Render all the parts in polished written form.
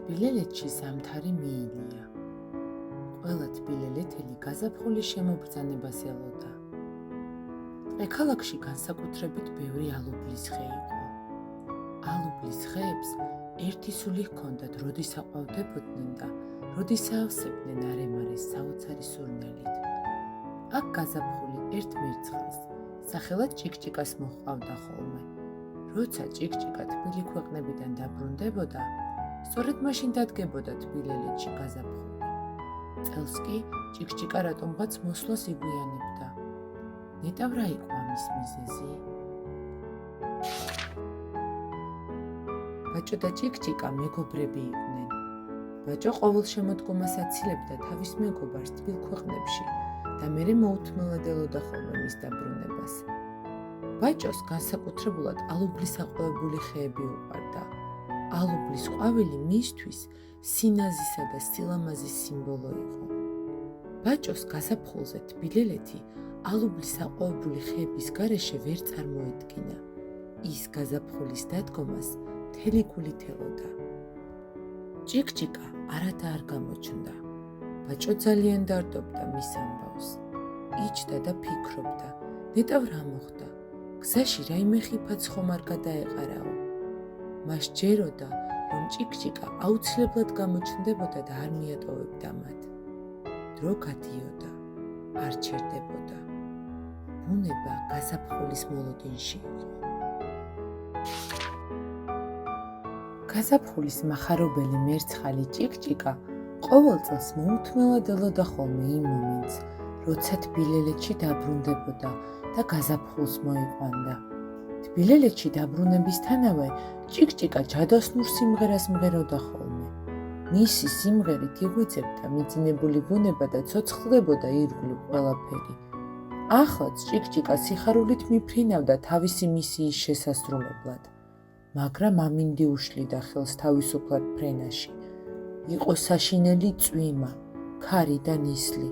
თბილელეთში ზამთარი მიილია. ყველა თბილელეთელი გაზაფხულის შემობრძანებას ელოდა. დღე ქალაქში განსაკუთრებით ბევრი ალუბლის ხე იყო. ალუბლის ხეებს ერთი სული ჰქონდათ, როდის აყვავდებოდნენ და როდის აავსებდნენ არემარეს საოცარი სურნელით. აქ გაზაფხული ერთ მერცხალს, სახელად ჭიკჭიკას მოჰყავდა ხოლმე. როცა ჭიკჭიკა თბილი ქვეყნებიდან დაბრუნდებოდა, სწორედ მაშინ დადგებოდა თბილელეთში გაზაფხული. წელს კი ჭიკჭიკა რატომღაც მოსვლას იგვიანებდა. ნეტავ რა იყო ამის მიზეზი? ბაჭო და ჭიკჭიკა მეგობრები იყვნენ. ბაჭო ყოველ შემოდგომას აცილებდა თავის მეგობარს თბილ ქვეყნებში და მერე მოუთმელად ელოდა ხოლმე მის დაბრუნებას. ბაჭოს განსაკუთრებულად ალუბლის აყვავებული ხეები უყვარდა. ალუბლის ყვავილი მისთვის სინაზისა და სილამაზის სიმბოლო იყო. ბაჭოს გაზაფხულზე თბილელეთი ალუბლის აყვავებული ხეების გარეშე ვერ წარმოედგინა. ის გაზაფხულის დადგომას მთელი გულით ელოდა. ჭიკჭიკა არადა არ გამოჩნდა. ბაჭო ძალიან დარდობდა მის ამბავს. იჯდა და ფიქრობდა, ნეტავ რა მოხდა? გზაში რაიმე ხიფაც ხომ არ გადაეყარაო. მას ჯეროდა, რომ ჭიკჭიკა აუცილებლად გამოჩნდებოდა და არ მიატოვებდა მათ. დრო გადიოდა, არ ჩერდებოდა. ბუნება გაზაფხულის მოლოდინში იყო. გაზაფხულის მახარობელი მერცხალი ჭიკჭიკა ყოველ წელს მოუთმელად ელოდა ხოლმე იმ მომენტს, როცა თბილელეთში დაბრუნდებოდა და გაზაფხულს მოიყვანდა. თბილელეთში დაბრუნებისთანავე ჭიკჭიკა ჯადოსნურ სიმღერას მღეროდა ხოლმე. მისი სიმღერით იღვიძებდა მიძინებული ბუნება და ცოცხლდებოდა ირგვლივ ყველაფერი. ახლაც ჭიკჭიკა სიხარულით მიფრინავდა თავისი მისიის შესასრულებლად, მაგრამ ამინდი უშლიდა ხელს თავისუფლად ფრენაში. იყო საშინელი წვიმა, ქარი და ნისლი.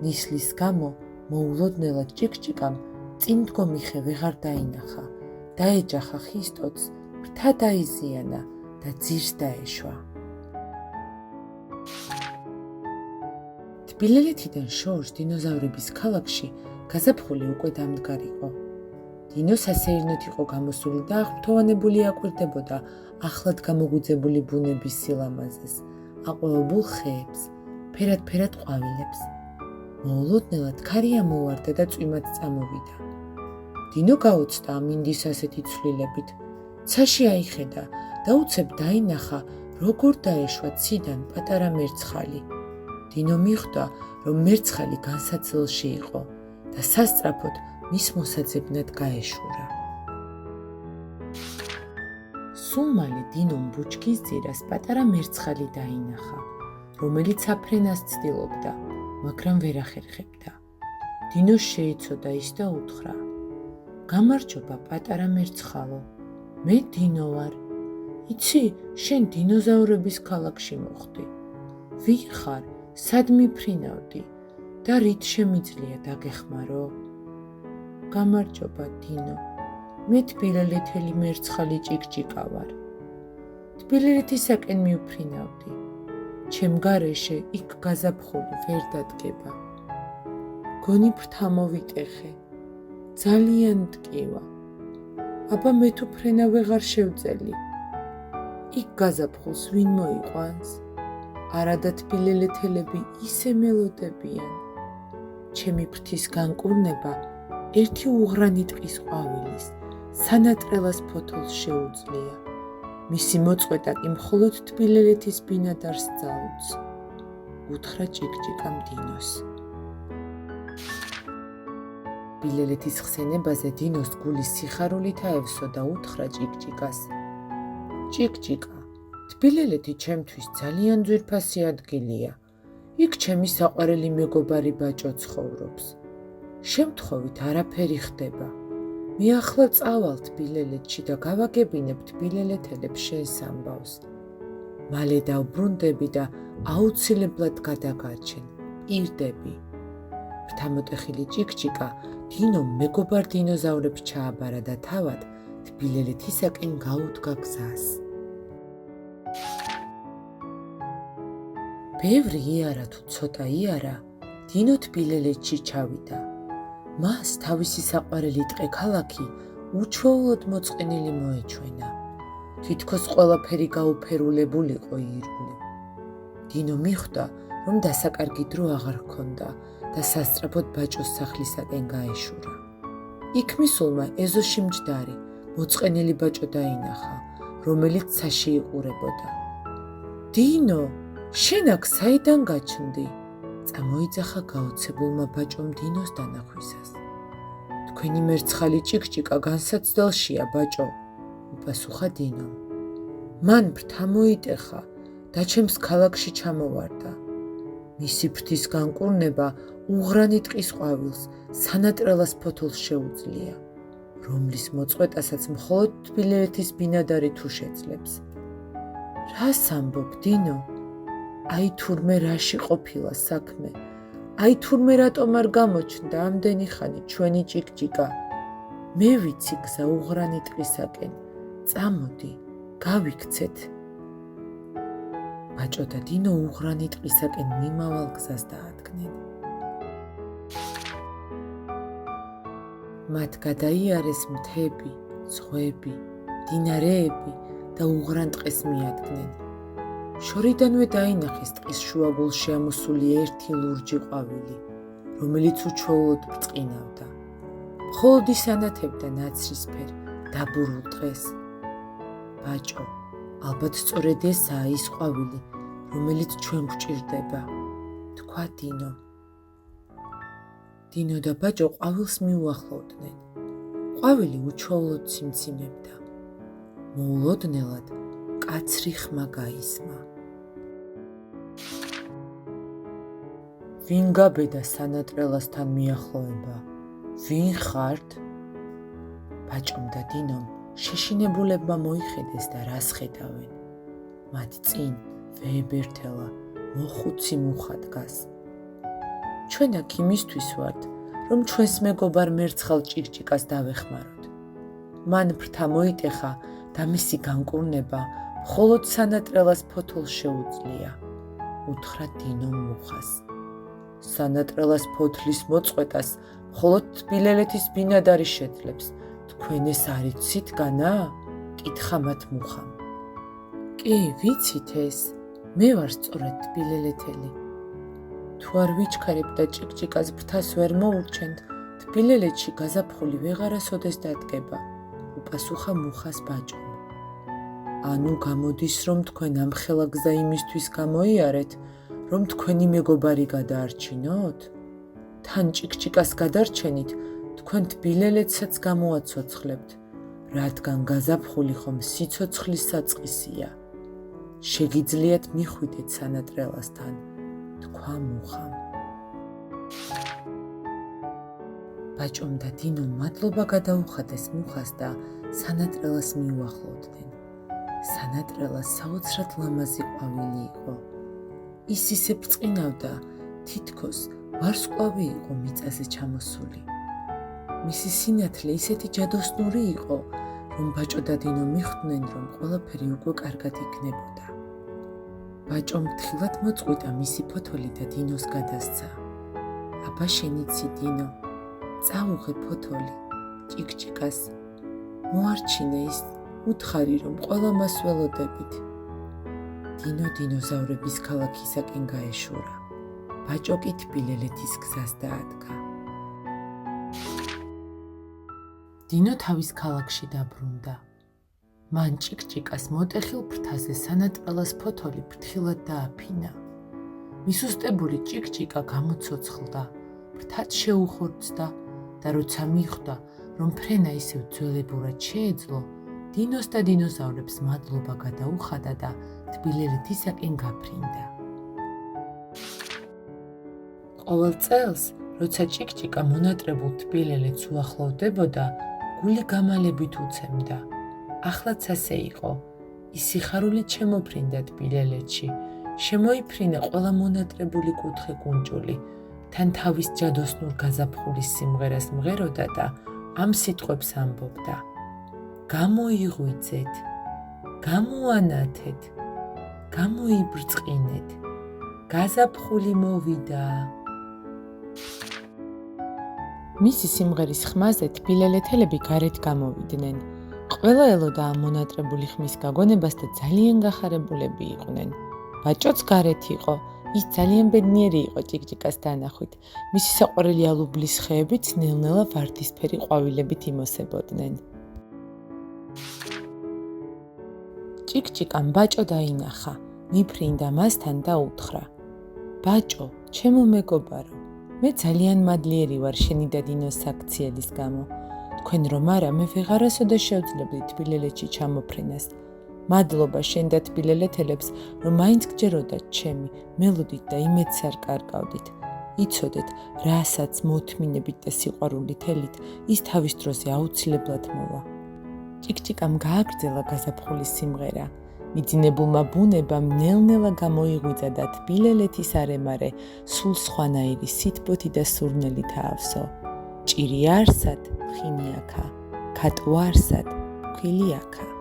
ნისლის გამო მოულოდნელად ჭიკჭიკამ წინ დგომი ხე ვეღარ დაინახა. დაეჯახა ხის ტოტს, ფრთა დაიზიანა და ძირს დაეშვა. თბილელეთიდან შორს დინოზავრების ქალაქში გაზაფხული უკვე დამდგარიყო. დინო სასეირნოდ იყო გამოსული და აღფრთოვანებული აკვირდებოდა ახლად გამოგვიძებული ბუნების სილამაზეს, აყვავებულ ხეებს, ფერად-ფერად ყვავილებს. მოულოდნელად ქარი ამოვარდა და წვიმაც წამოვიდა. დინო გაუცდა ამინდის ასეთი ცვლილებით. ცაში აიხედა და უცებ დაინახა, როგორ დაეშვა ციდან პატარა მერცხალი. დინო მიხვდა, რომ მერცხალი განსაცდელში იყო და სასწრაფოდ მის მოსაძებნად გაეშურა. სულ მალე დინომ ბუჩქის ძირას პატარა მერცხალი დაინახა, რომელიც აფრენას ცდილობდა, მაგრამ ვერ ახერხებდა. დინო შეიცოდა ის და უთხრა: გამარჯობა პატარა მერცხალო, მე დინო ვარ. იცი, შენ დინოზავრების ქალაქში მოხვდი. ვინ ხარ, სად მიფრინავდი და რით შემიძლია დაგეხმარო? გამარჯობა დინო, მე თბილელეთელი მერცხალი ჭიკჭიკა ვარ. თბილელეთისაკენ მივფრინავდი. ჩემ გარეშე იქ გაზაფხული ვერ დადგება. გონი ფრთა მოვიტეხე, ძალიან მტკივა. აბა მე თუ ფრენა ვეღარ შევძელი. იქ გაზაფხულს ვინ მოიყვანს? არადა თბილელეთელები ისე მელოდებიან. ჩემი ფრთის განკურნება ერთი უღრანი ტყის ყვავილის, სანატრელას ფოთოლს შეუძლია. მისი მოწყვეტა კი მხოლოდ თბილელეთის ბინადარს ძალუძს. უთხრა ჭიკჭიკამ დინოს. თბილელეთის ხსენებაზე დინოს გულის სიხარულით აევსო და უთხრა ჭიკჭიკას: ჭიკჭიკა, თბილელეთი ჩემთვის ძალიან ძვირფასი ადგილია. იქ ჩემი საყვარელი მეგობარი ბაჭო ცხოვრობს. შემთხვევით არაფერი ხდება. მე ახლა წავალ თბილელეთში და გავაგებინებ თბილელეთელებს შენს ამბავს. მალე დავბრუნდები და აუცილებლად გადაგარჩენ. პირდები. ფრთამოტეხილი ჭიკჭიკა დინომ მეგობარ დინოზავრებს ჩააბარა და თავად თბილელეთისაკენ გაუდგა გზას. ბევრი იარა თუ ცოტა იარა, დინო თბილელეთში ჩავიდა. მას თავისი საყვარელი ტყე ქალაქი უჩვეულოდ მოწყენილი მოეჩვენა. თითქოს ყველაფერი გაუფერულებულიყო ირგვლივ. დინო მიხვდა, რომ დასაკარგი დრო აღარ ჰქონდა და სასწრაფოდ ბაჭოს სახლისაკენ გაეშურა. იქ მისულმა ეზოში მჯდარი, მოწყენილი ბაჭო დაინახა, რომელიც ცაში იყურებოდა. დინო, შენ აქ საიდან გაჩნდი? წამოიძახა გაოცებულმა ბაჭომ დინოს დანახვისას. თქვენი მერცხალი ჭიკჭიკა განსაცდელშია, ბაჭო, უპასუხა დინომ. მან ფრთა მოიტეხა და ჩემს ქალაქში ჩამოვარდა. მისი ფრთის განკურნება უღრანი ტყის ყვავილს სანატრელას ფოთოლს შეუძლია, რომლის მოწყვეტასაც მხოლოდ თბილელეთის ბინადარი თუ შეძლებს. რას ამბობ, დინო? აი თურმე რაში ყოფილა საქმე? აი თურმე რატომ არ გამოჩნდა ამდენი ხანი ჩვენი ჭიკჭიკა? მე ვიცი გზა უღრანი ტყისაკენ. წამოდი, გავიქცეთ. ბაჭო და დინო უღრანი ტყისაკენ მიმავალ გზას დაადგნენ. მათ გადაიარეს მთები, ზღვები, მდინარეები და უღრან ტყეს მიადგნენ. შორიდანვე დაინახეს ტყის შუაგულში ამოსული ერთი ლურჯი ყვავილი, რომელიც უჩვეულოდ ბრწყინავდა. მხოლოდ ის ანათებდა ნაცრისფერ, დაბურულ ტყეს. ბაჭო, ალბათ სწორედ ესაა ის ყვავილი, რომელიც ჩვენ გვჭირდება, თქვა დინო. დინო და ბაჭო ყვავილს მიუახლოვდნენ. ყვავილი უჩვეულოდ ციმციმებდა. მოულოდნელად კაცრი ხმა გაისმა. ვინ გაბედა სანატრელასთან მიახლოება? ვინ ხართ? ბაჭომ და დინომ შეშინებულებმა მოიხედეს და რას ხედავენ. მათ წინ ვეებერთელა მოხუცი მუხა დგას. ჩვენ აქ იმისთვის ვართ, რომ ჩვენს მეგობარ მერცხალ ჭიკჭიკას დავეხმაროთ. მან ფრთა მოიტეხა და მისი განკურნება მხოლოდ სანატრელას ფოთოლს შეუძლია, უთხრა დინომ მუხას. სანატრელას ფოთლის მოწყვეტას მხოლოდ თბილელეთის ბინადარი შეძლებს. თქვენ ეს არ იცით განა? კითხა მათ მუხამ. კი, ვიცით ეს. მე ვარ სწორედ თბილელეთელი. თუ არ ვიჩქარებ და ჭიკჭიკას ფრთას ვერ მოურჩენთ, თბილელეთში გაზაფხული ვეღარასოდეს დადგება, უპასუხა მუხას ბაჭომ. ანუ გამოდის, რომ თქვენ ამხელა გზა იმისთვის გამოიარეთ, რომ თქვენი მეგობარი გადაარჩინოთ? თან ჭიკჭიკას გადარჩენით, თქვენ თბილელეთსაც გამოაცოცხლებთ, რადგან გაზაფხული ხომ სიცოცხლის საწყისია. შეგიძლიათ მიხვიდეთ სანატრელასთან, თქვა მუხამ. ბაჭომ და დინომ მადლობა გადაუხადეს მუხას და სანატრელას მიუახლოვდნენ. სანატრელა საოცრად ლამაზი ყვავილი იყო. ის ისე ბრწყინავდა, თითქოს ვარსკვლავი იყო მიწაზე ჩამოსული. მისი სინათლე ისეთი ჯადოსნური იყო, რომ ბაჭო და დინო მიხვდნენ, რომ ყველაფერი უკვე კარგად იქნებოდა. ბაჭომ თხილად მოწყვიტა მისი ფოთოლი და დინოს გადასცა. აბა შენიცი დინო, წაუღე ფოთოლი, ჭიკჭიკას. მოარჩინე ის, უთხარი, რომ ყველა მას ველოდებით. დინო დინოზავრების ქალაქისაკენ გაეშურა. ბაჭო კი თბილელეთის გზას დაადგა. დინო თავის ქალაქში დაბრუნდა. მან ჭიკჭიკას მოტეხილ ფრთაზე სანატრელას ფოთოლი ფრთხილად დააფინა. მისუსტებული ჭიკჭიკა გამოცოცხლდა, ფრთაც შეუხორცდა და როცა მიხვდა, რომ ფრენა ისევ ძველებურად შეეძლო, დინოს და დინოზავრებს მადლობა გადაუხადა და თბილელეთისაკენ გაფრინდა. ყოველ წელს, როცა ჭიკჭიკა მონატრებულ თბილელეთს უახლოვდებოდა, გული გამალებით უცემდა. ახლაც ასე იყო. ის სიხარულით შემოფრინდა თბილელეთში, შემოიფრინა ყველა მონატრებული კუთხე კუნჭული, თან თავის ჯადოსნურ გაზაფხულის სიმღერას მღეროდა და ამ სიტყვებს ამბობდა: გამოიღვიძეთ, გამოანათეთ, გამოიბრწყინეთ, გაზაფხული მოვიდა. მისი სიმღერის ხმაზე თბილელეთელები გარეთ გამოვიდნენ. ყველა ელოდა ამ მონატრებული ხმის გაგონებას და ძალიან გახარებულები იყვნენ. ბაჭოც გარეთ იყო. ის ძალიან ბედნიერი იყო ჭიკჭიკას დანახვით. მისი საყვარელი ალუბლის ხეებიც ნელ-ნელა ვარდისფერი ყვავილებით იმოსებოდნენ. ჭიკჭიკამ ბაჭო დაინახა, მიფრინდა მასთან და უთხრა: ბაჭო, ჩემო მეგობარო, მე ძალიან მადლიერი ვარ შენი და დინოს საქციელის გამო. თქვენ რომ არა, მე ვეღარასოდეს შევძლებდი თბილელეთში ჩამოფრენას. მადლობა შენ და თბილელეთელებს, რომ მაინც გჯეროდათ ჩემი, მელოდით და იმედს არ კარგავდით. იცოდეთ, რასაც მოთმინებით და სიყვარულით ელით, ის თავის დროზე აუცილებლად მოვა. ჭიკჭიკამ გააგრძელა გაზაფხულის სიმღერა. მიძინებულმა ბუნებამ ნელ-ნელა გამოიღვიძა და თბილელეთის არემარე სულ სხვანაირი სითბოთი და სურნელით აავსო. ჭირი არსად, ხინი აქა, ქატო არსად, ქვილი აქა.